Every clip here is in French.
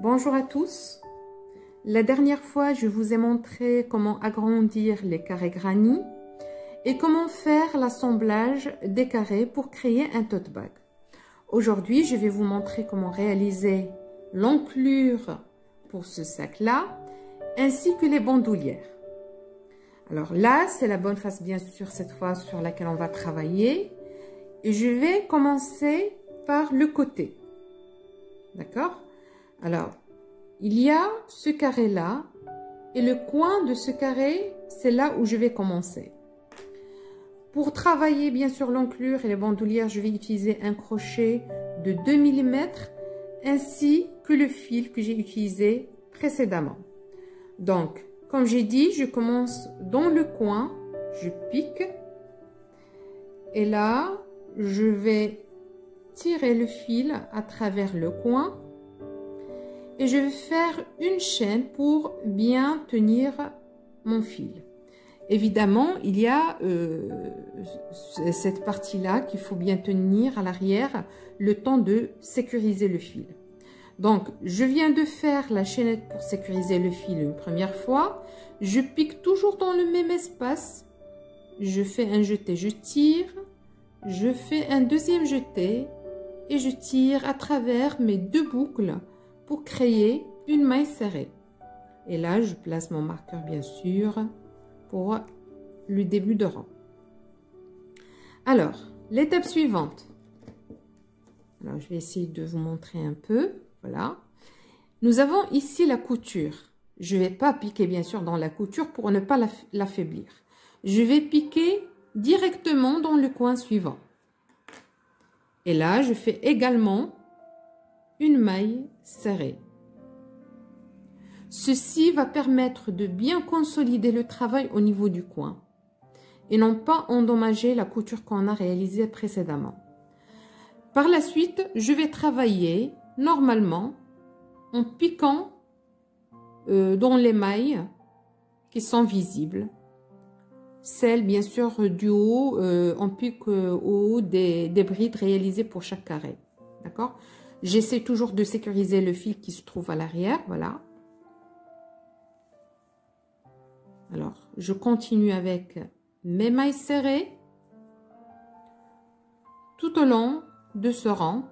Bonjour à tous. La dernière fois, je vous ai montré comment agrandir les carrés granny et comment faire l'assemblage des carrés pour créer un tote bag. Aujourd'hui, je vais vous montrer comment réaliser l'enclure pour ce sac-là, ainsi que les bandoulières. Alors là, c'est la bonne face, bien sûr, cette fois sur laquelle on va travailler. Et je vais commencer par le côté. D'accord? Alors, il y a ce carré-là et le coin de ce carré, c'est là où je vais commencer. Pour travailler, bien sûr, l'enclure et les bandoulières, je vais utiliser un crochet de 2 mm ainsi que le fil que j'ai utilisé précédemment. Donc, comme j'ai dit, je commence dans le coin, je pique et là, je vais tirer le fil à travers le coin et je vais faire une chaîne pour bien tenir mon fil. Évidemment, il y a cette partie-là qu'il faut bien tenir à l'arrière le temps de sécuriser le fil. Donc, je viens de faire la chaînette pour sécuriser le fil une première fois. Je pique toujours dans le même espace. Je fais un jeté, je tire. Je fais un deuxième jeté et je tire à travers mes deux boucles pour créer une maille serrée. Et là, je place mon marqueur, bien sûr, pour le début de rang. Alors, l'étape suivante. Alors, je vais essayer de vous montrer un peu. Voilà. Nous avons ici la couture. Je ne vais pas piquer, bien sûr, dans la couture pour ne pas l'affaiblir. Je vais piquer directement dans le coin suivant. Et là, je fais également une maille serrée. Ceci va permettre de bien consolider le travail au niveau du coin et non pas endommager la couture qu'on a réalisée précédemment. Par la suite, je vais travailler normalement en piquant dans les mailles qui sont visibles. Celles, bien sûr, du haut, on pique au haut des brides réalisées pour chaque carré. D'accord? J'essaie toujours de sécuriser le fil qui se trouve à l'arrière. Voilà. Alors, je continue avec mes mailles serrées tout au long de ce rang.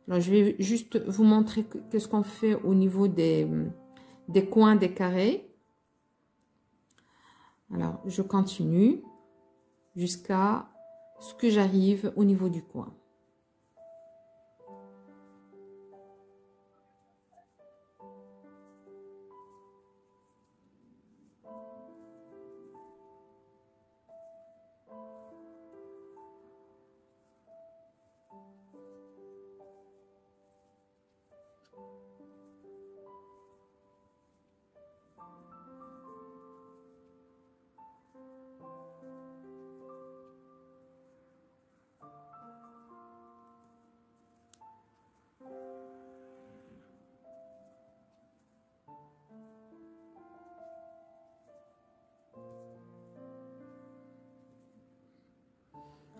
Alors, je vais juste vous montrer qu'est-ce qu'on fait au niveau des coins des carrés. Alors, je continue jusqu'à ce que j'arrive au niveau du coin.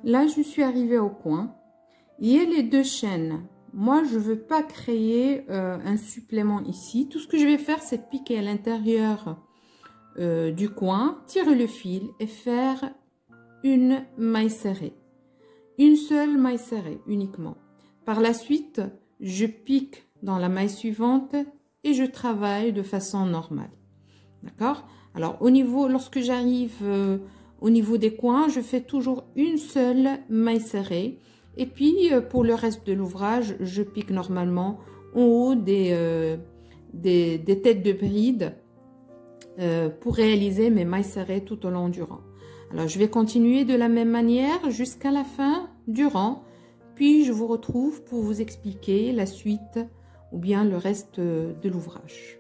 Là, je suis arrivée au coin. Il y a les deux chaînes. Moi, je ne veux pas créer un supplément ici. Tout ce que je vais faire, c'est piquer à l'intérieur du coin, tirer le fil et faire une maille serrée. Une seule maille serrée uniquement. Par la suite, je pique dans la maille suivante et je travaille de façon normale. D'accord? Alors, lorsque j'arrive au niveau des coins, je fais toujours une seule maille serrée. Et puis, pour le reste de l'ouvrage, je pique normalement en haut des têtes de bride pour réaliser mes mailles serrées tout au long du rang. Alors, je vais continuer de la même manière jusqu'à la fin du rang. Puis, je vous retrouve pour vous expliquer la suite ou bien le reste de l'ouvrage.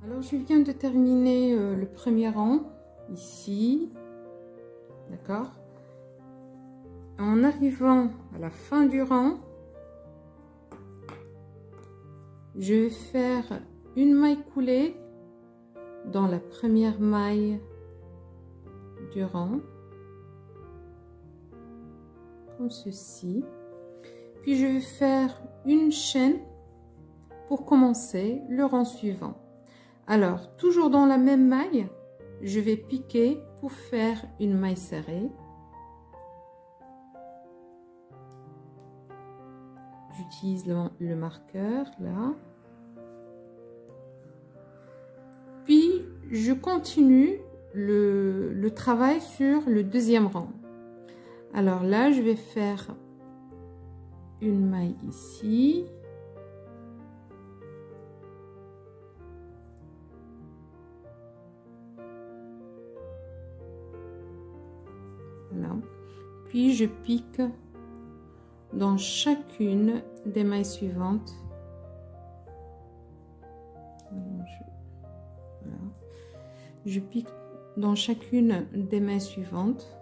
Alors, je viens de terminer le premier rang, ici, d'accord? En arrivant à la fin du rang, je vais faire une maille coulée dans la première maille du rang, comme ceci. puis je vais faire une chaîne pour commencer le rang suivant. Alors, toujours dans la même maille, je vais piquer pour faire une maille serrée. J'utilise le marqueur là. Puis, je continue le travail sur le deuxième rang. Alors là, je vais faire une maille ici. Voilà. Puis je pique dans chacune des mailles suivantes. Voilà. Je pique dans chacune des mailles suivantes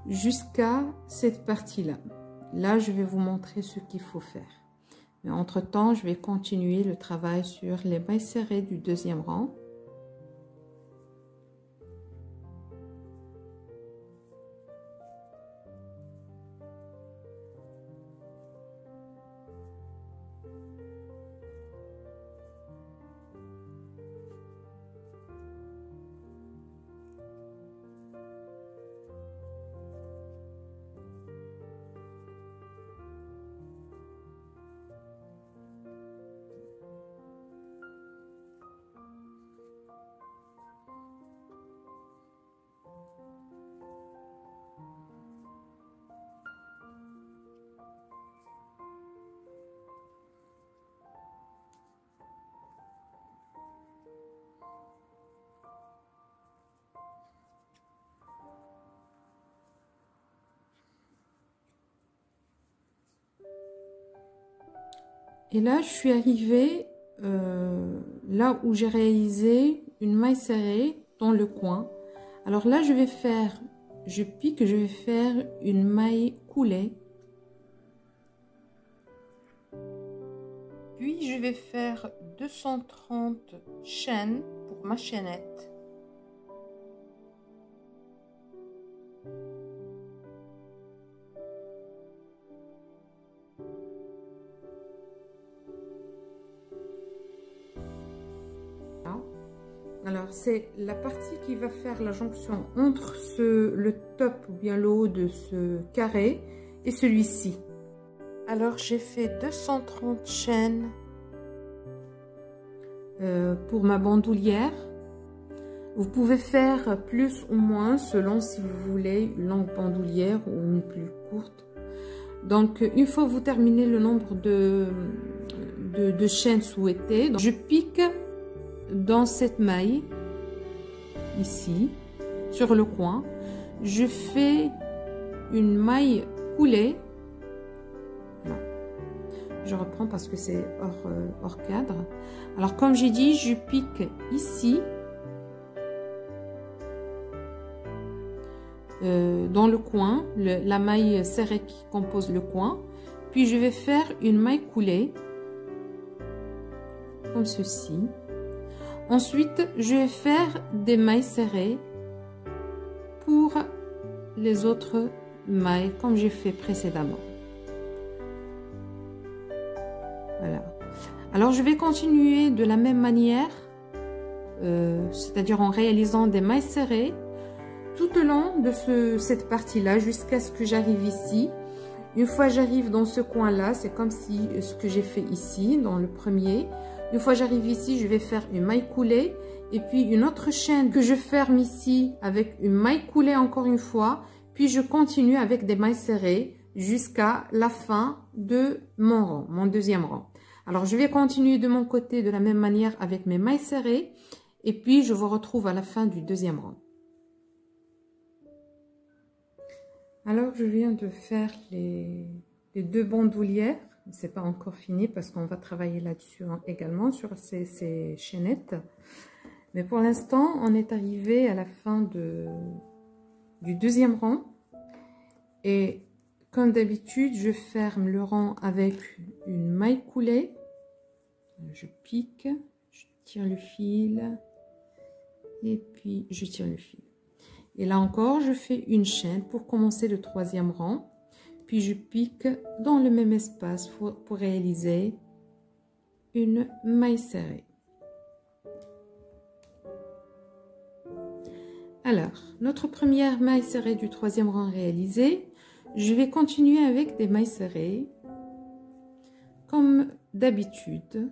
jusqu'à cette partie-là. Là, je vais vous montrer ce qu'il faut faire. Mais entre-temps, je vais continuer le travail sur les mailles serrées du deuxième rang. Et là, je suis arrivée là où j'ai réalisé une maille serrée dans le coin. Alors là, je vais faire, je pique, je vais faire une maille coulée. Puis, je vais faire 230 chaînes pour ma chaînette. Alors, c'est la partie qui va faire la jonction entre le top ou bien le haut de ce carré et celui-ci. Alors, j'ai fait 230 chaînes pour ma bandoulière. Vous pouvez faire plus ou moins selon si vous voulez une longue bandoulière ou une plus courte. Donc, une fois que vous terminez le nombre de chaînes souhaitées, je pique dans cette maille ici sur le coin, je fais une maille coulée. Voilà. Je reprends parce que c'est hors cadre. Alors comme j'ai dit, je pique ici dans le coin, la maille serrée qui compose le coin, puis je vais faire une maille coulée comme ceci. Ensuite, je vais faire des mailles serrées pour les autres mailles comme j'ai fait précédemment. Voilà. Alors, je vais continuer de la même manière, c'est-à-dire en réalisant des mailles serrées tout au long de cette partie-là jusqu'à ce que j'arrive ici. Une fois j'arrive dans ce coin-là, c'est comme si ce que j'ai fait ici dans le premier. Une fois j'arrive ici, je vais faire une maille coulée et puis une autre chaîne que je ferme ici avec une maille coulée encore une fois. Puis je continue avec des mailles serrées jusqu'à la fin de mon rang, mon deuxième rang. Alors je vais continuer de mon côté de la même manière avec mes mailles serrées et puis je vous retrouve à la fin du deuxième rang. Alors je viens de faire les deux bandoulières. C'est pas encore fini parce qu'on va travailler là-dessus également sur ces chaînettes. Mais pour l'instant, on est arrivé à la fin du deuxième rang. Et comme d'habitude, je ferme le rang avec une maille coulée. Je pique, je tire le fil et puis je tire le fil. Et là encore, je fais une chaîne pour commencer le troisième rang. puis je pique dans le même espace pour réaliser une maille serrée. Alors, notre première maille serrée du troisième rang réalisée, je vais continuer avec des mailles serrées comme d'habitude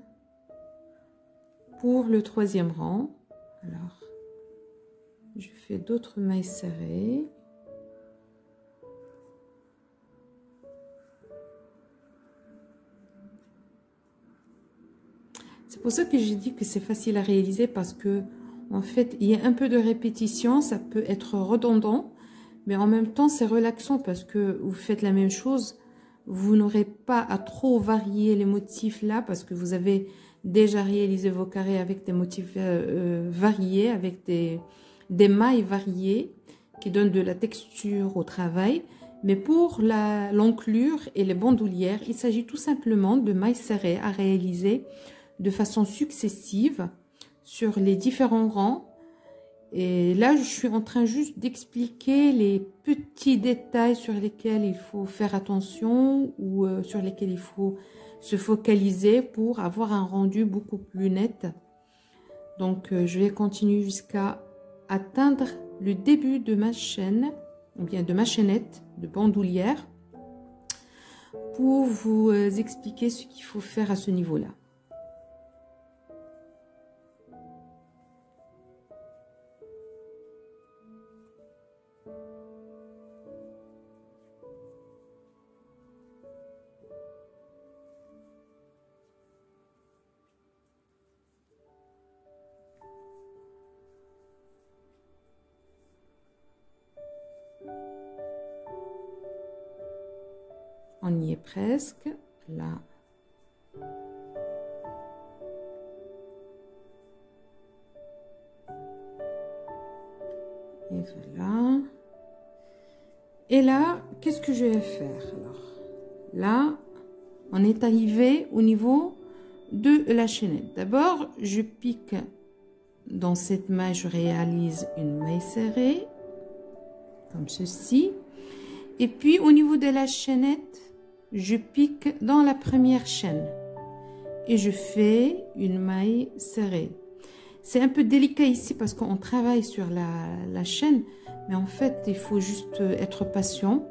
pour le troisième rang. Alors, je fais d'autres mailles serrées. C'est pour ça que j'ai dit que c'est facile à réaliser parce que en fait, il y a un peu de répétition, ça peut être redondant, mais en même temps, c'est relaxant parce que vous faites la même chose. Vous n'aurez pas à trop varier les motifs là parce que vous avez déjà réalisé vos carrés avec des motifs variés, avec des mailles variées qui donnent de la texture au travail. Mais pour l'enclure et les bandoulières, il s'agit tout simplement de mailles serrées à réaliser de façon successive sur les différents rangs. Et là, je suis en train juste d'expliquer les petits détails sur lesquels il faut faire attention ou sur lesquels il faut se focaliser pour avoir un rendu beaucoup plus net. Donc, je vais continuer jusqu'à atteindre le début de ma chaîne, ou bien de ma chaînette de bandoulière, pour vous expliquer ce qu'il faut faire à ce niveau-là. On y est presque, là. Et voilà. Et là, qu'est-ce que je vais faire? Alors, là, on est arrivé au niveau de la chaînette. D'abord, je pique dans cette maille, je réalise une maille serrée, comme ceci. Et puis, au niveau de la chaînette, je pique dans la première chaîne et je fais une maille serrée. C'est un peu délicat ici parce qu'on travaille sur la chaîne, mais en fait, il faut juste être patient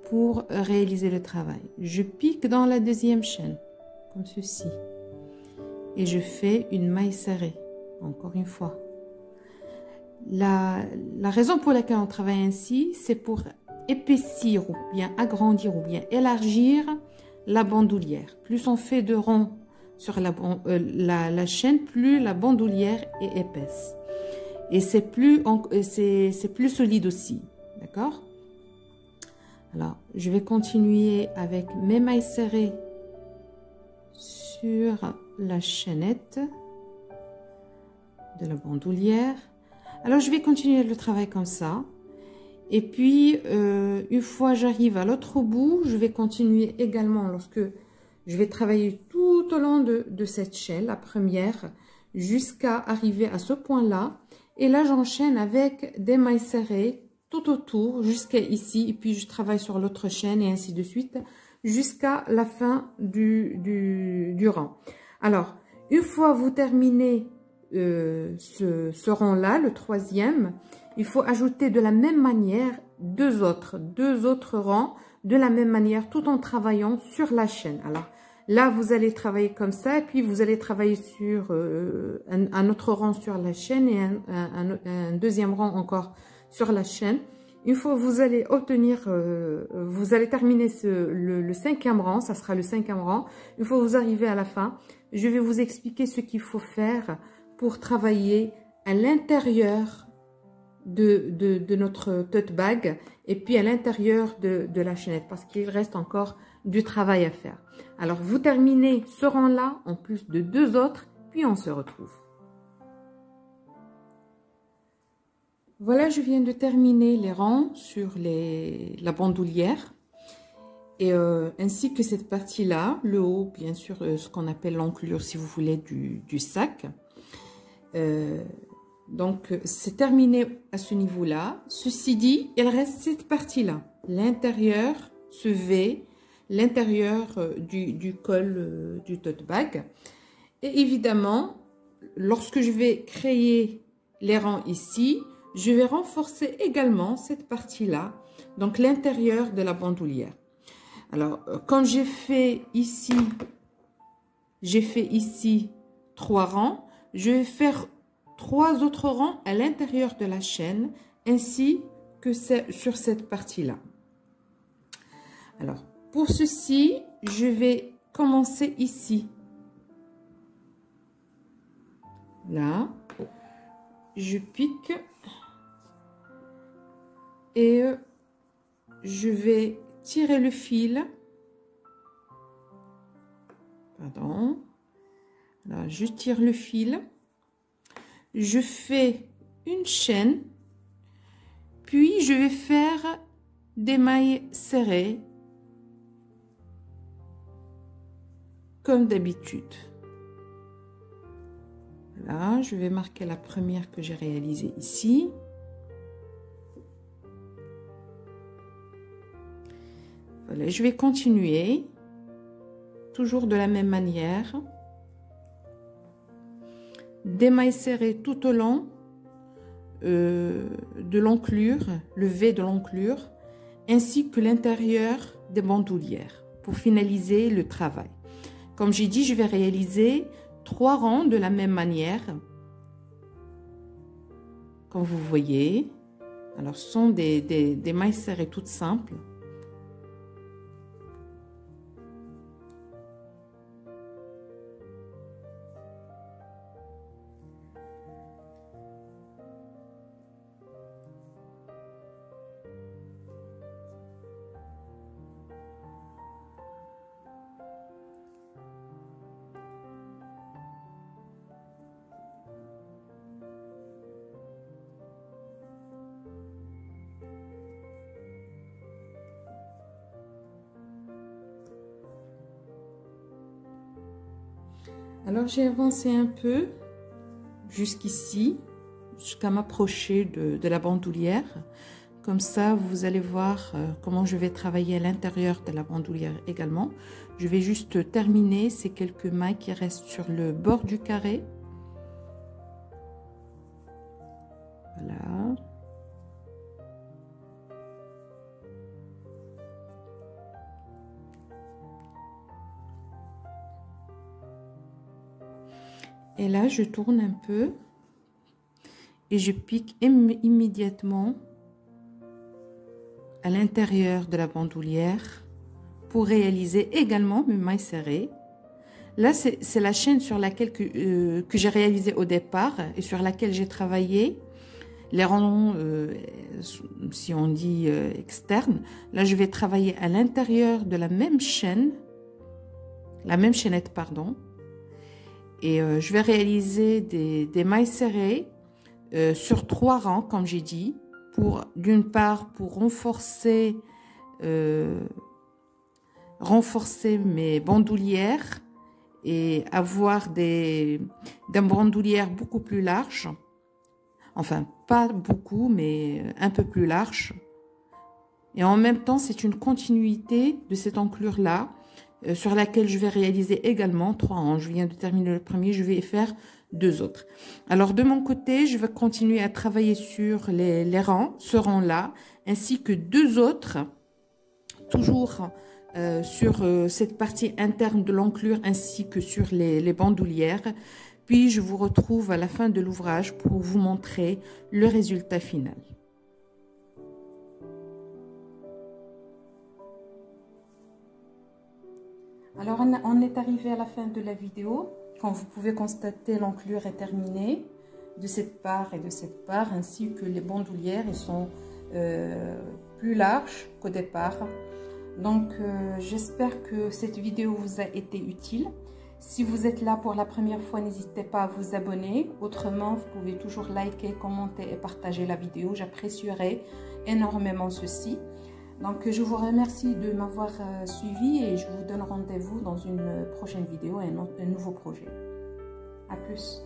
pour réaliser le travail. Je pique dans la deuxième chaîne, comme ceci, et je fais une maille serrée, encore une fois. La raison pour laquelle on travaille ainsi, c'est pour épaissir ou bien agrandir ou bien élargir la bandoulière. Plus on fait de ronds sur la chaîne, plus la bandoulière est épaisse. Et c'est plus solide aussi. D'accord? Alors, je vais continuer avec mes mailles serrées sur la chaînette de la bandoulière. Alors, je vais continuer le travail comme ça. Et puis, une fois j'arrive à l'autre bout, je vais continuer également lorsque je vais travailler tout au long de cette chaîne, la première, jusqu'à arriver à ce point-là. Et là, j'enchaîne avec des mailles serrées tout autour, jusqu'à ici. Et puis, je travaille sur l'autre chaîne et ainsi de suite, jusqu'à la fin du rang. Alors, une fois vous terminez ce rang-là, le troisième, il faut ajouter de la même manière deux autres rangs de la même manière tout en travaillant sur la chaîne. Alors là, vous allez travailler comme ça et puis vous allez travailler sur un autre rang sur la chaîne et un deuxième rang encore sur la chaîne. Une fois que vous allez obtenir, vous allez terminer le cinquième rang, ça sera le cinquième rang. Une fois que vous arrivez à la fin, je vais vous expliquer ce qu'il faut faire pour travailler à l'intérieur de notre tote bag et puis à l'intérieur de la chaînette parce qu'il reste encore du travail à faire. Alors, vous terminez ce rang-là en plus de deux autres, puis on se retrouve. Voilà, je viens de terminer les rangs sur la bandoulière et ainsi que cette partie-là, le haut, bien sûr, ce qu'on appelle l'enclure, si vous voulez, du sac. Donc, c'est terminé à ce niveau-là. Ceci dit, il reste cette partie-là. l'intérieur, ce V, l'intérieur du col du tote bag. Et évidemment, lorsque je vais créer les rangs ici, je vais renforcer également cette partie-là, donc l'intérieur de la bandoulière. Alors, quand j'ai fait ici 3 rangs, je vais faire 3 autres rangs à l'intérieur de la chaîne, ainsi que sur cette partie-là. Alors, pour ceci, je vais commencer ici. Là, je pique et je vais tirer le fil. Pardon. Là, je tire le fil. Je fais une chaîne. Puis, je vais faire des mailles serrées. Comme d'habitude. Là, je vais marquer la première que j'ai réalisée ici. Voilà, je vais continuer. Toujours de la même manière. Des mailles serrées tout au long de l'enclure, le V de l'enclure, ainsi que l'intérieur des bandoulières pour finaliser le travail. Comme j'ai dit, je vais réaliser 3 rangs de la même manière. Comme vous voyez. Alors, ce sont des mailles serrées toutes simples. Alors, j'ai avancé un peu jusqu'ici, jusqu'à m'approcher de la bandoulière. Comme ça, vous allez voir comment je vais travailler à l'intérieur de la bandoulière également. Je vais juste terminer ces quelques mailles qui restent sur le bord du carré. Voilà. Et là, je tourne un peu et je pique immédiatement à l'intérieur de la bandoulière pour réaliser également mes mailles serrées. Là, c'est la chaîne sur laquelle que j'ai réalisé au départ et sur laquelle j'ai travaillé les rangs, si on dit externes. Là, je vais travailler à l'intérieur de la même chaîne, la même chaînette, pardon. Et je vais réaliser des mailles serrées sur 3 rangs, comme j'ai dit, d'une part pour renforcer mes bandoulières et avoir des bandoulières beaucoup plus larges. Enfin, pas beaucoup, mais un peu plus large. Et en même temps, c'est une continuité de cette enclure-là, sur laquelle je vais réaliser également 3 rangs. Je viens de terminer le premier, je vais faire 2 autres. Alors, de mon côté, je vais continuer à travailler sur les rangs, ce rang-là, ainsi que 2 autres, toujours sur cette partie interne de l'enclure, ainsi que sur les bandoulières. Puis, je vous retrouve à la fin de l'ouvrage pour vous montrer le résultat final. Alors, on est arrivé à la fin de la vidéo. Comme vous pouvez constater, l'enclure est terminée de cette part et de cette part, ainsi que les bandoulières, elles sont plus larges qu'au départ. Donc, j'espère que cette vidéo vous a été utile. Si vous êtes là pour la première fois, n'hésitez pas à vous abonner. Autrement, vous pouvez toujours liker, commenter et partager la vidéo. J'apprécierai énormément ceci. Donc, je vous remercie de m'avoir suivi et je vous donne rendez-vous dans une prochaine vidéo et un nouveau projet. À plus.